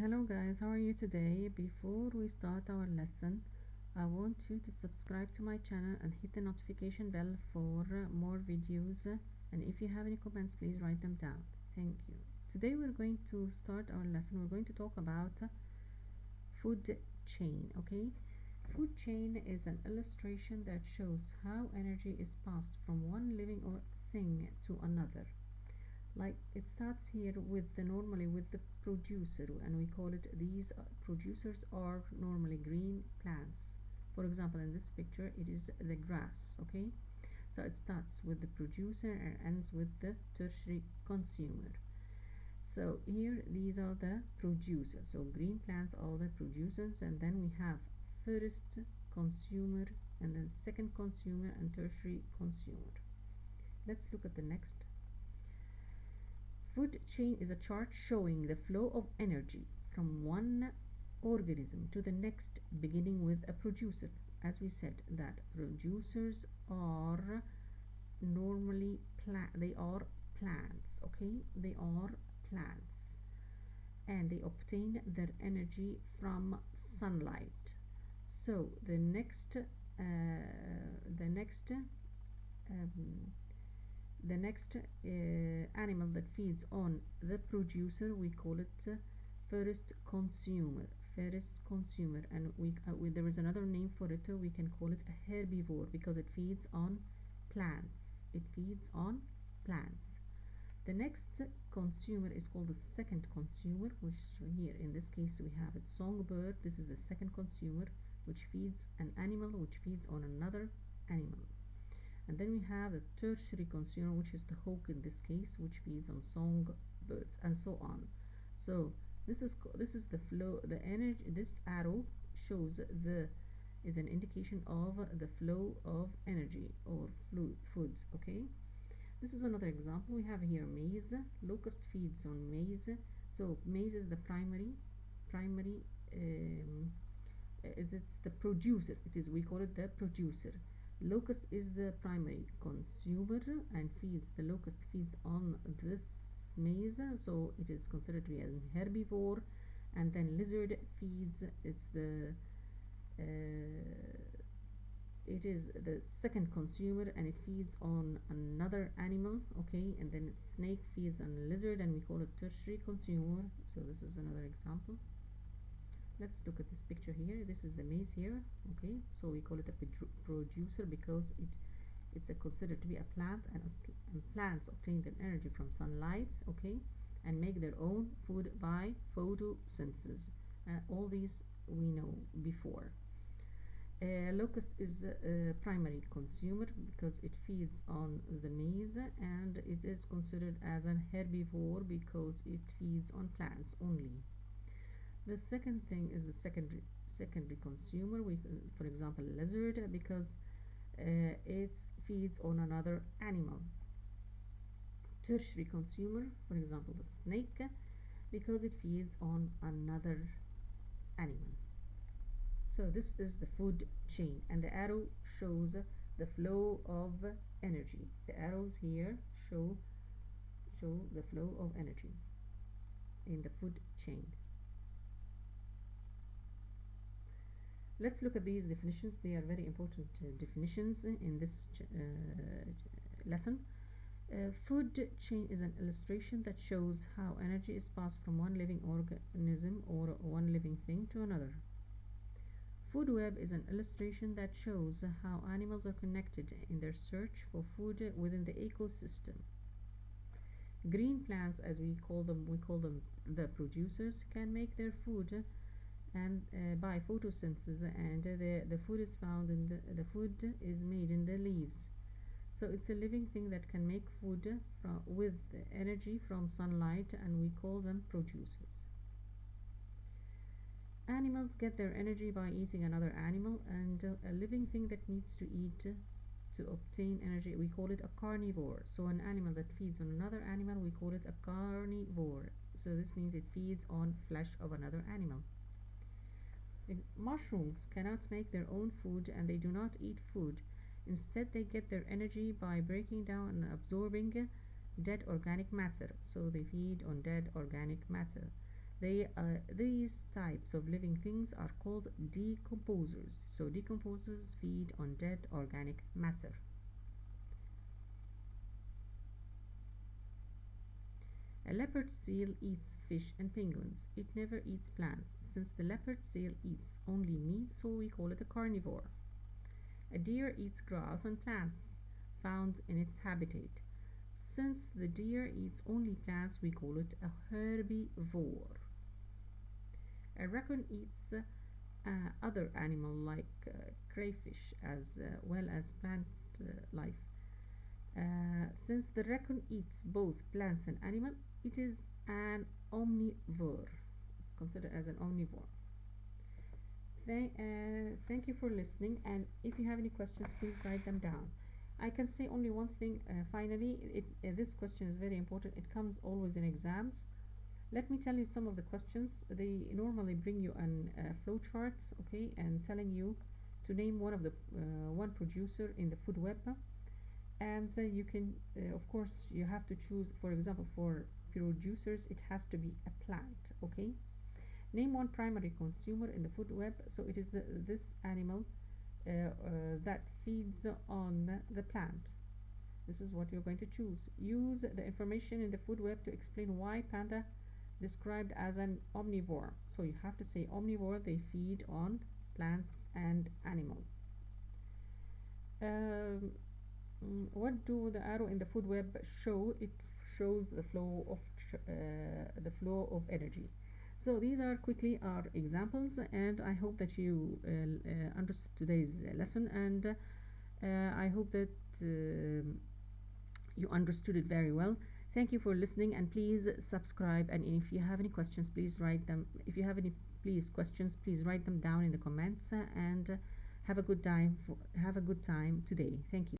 Hello guys, how are you today? Before we start our lesson, I want you to subscribe to my channel and hit the notification bell for more videos. And if you have any comments, please write them down. Thank you. Today we're going to start our lesson. We're going to talk about food chain, okay? Food chain is an illustration that shows how energy is passed from one living or thing to another. Like it starts here with normally with the producer, and we call it these producers are normally green plants. For example, in this picture it is the grass, okay? So it starts with the producer and ends with the tertiary consumer. So here these are the producers, so green plants are the producers, and then we have first consumer and then second consumer and tertiary consumer. Let's look at the next. Food chain is a chart showing the flow of energy from one organism to the next, beginning with a producer. As we said, that producers are normally they are plants, okay? They are plants, and they obtain their energy from sunlight. So the next animal that feeds on the producer, we call it first consumer. And there is another name for it. We can call it a herbivore because it feeds on plants. The next consumer is called the second consumer, which here in this case we have a songbird. This is the second consumer, which feeds an animal which feeds on another animal. And then we have a tertiary consumer, which is the hawk in this case, which feeds on songbirds, and so on. So this is the flow, the energy. This arrow shows is an indication of the flow of energy or foods, okay? This is another example. We have here maize. Locust feeds on maize. So maize is the primary it's the producer. We call it the producer. Locust is the primary consumer and the locust feeds on this maize, so it is considered to be a herbivore. And then lizard feeds, it is the second consumer and it feeds on another animal, okay? And then snake feeds on lizard and we call it tertiary consumer. So this is another example. Let's look at this picture here. This is the maize here, okay? So we call it a producer because it's considered to be a plant, and plants obtain their energy from sunlight, okay, and make their own food by photosynthesis. All these we know before. Locust is a primary consumer because it feeds on the maize, and it is considered as a herbivore because it feeds on plants only. The second thing is the secondary consumer. For example, lizard, because it feeds on another animal. Tertiary consumer, for example, the snake, because it feeds on another animal. So this is the food chain, and the arrow shows the flow of energy. The arrows here show the flow of energy in the food chain. Let's look at these definitions. They are very important definitions in this lesson. Food chain is an illustration that shows how energy is passed from one living organism or one living thing to another. Food web is an illustration that shows how animals are connected in their search for food within the ecosystem. Green plants, as we call them the producers, can make their food and by photosynthesis, and the food is found in the food is made in the leaves. So it's a living thing that can make food with energy from sunlight, and we call them producers. Animals get their energy by eating another animal, and a living thing that needs to eat to obtain energy, we call it a carnivore. So an animal that feeds on another animal, we call it a carnivore. So this means it feeds on flesh of another animal. Mushrooms cannot make their own food, and they do not eat food. Instead, they get their energy by breaking down and absorbing dead organic matter. So they feed on dead organic matter. These types of living things are called decomposers. So decomposers feed on dead organic matter. A leopard seal eats fish and penguins. It never eats plants. Since the leopard seal eats only meat, so we call it a carnivore. A deer eats grass and plants found in its habitat. Since the deer eats only plants, we call it a herbivore. A raccoon eats other animal like crayfish as well as plant life. Since the raccoon eats both plants and animal, it is an omnivore. It's considered as an omnivore. Thank you for listening, and if you have any questions, please write them down. I can say only one thing finally. This question is very important. It comes always in exams. Let me tell you some of the questions. They normally bring you an flow charts, okay, and telling you to name one of the one producer in the food web, and you can of course you have to choose. For example, for producers, it has to be a plant, okay. Name one primary consumer in the food web. So it is this animal that feeds on the plant. This is what you're going to choose. Use the information in the food web to explain why panda described as an omnivore. So you have to say omnivore, they feed on plants and animal. What do the arrow in the food web show? It shows the flow of energy. So these are quickly our examples, and I hope that you understood today's lesson, and I hope that you understood it very well. Thank you for listening, and please subscribe, and if you have any questions, please write them. If you have any questions, please write them down in the comments, and have a good time today. Thank you.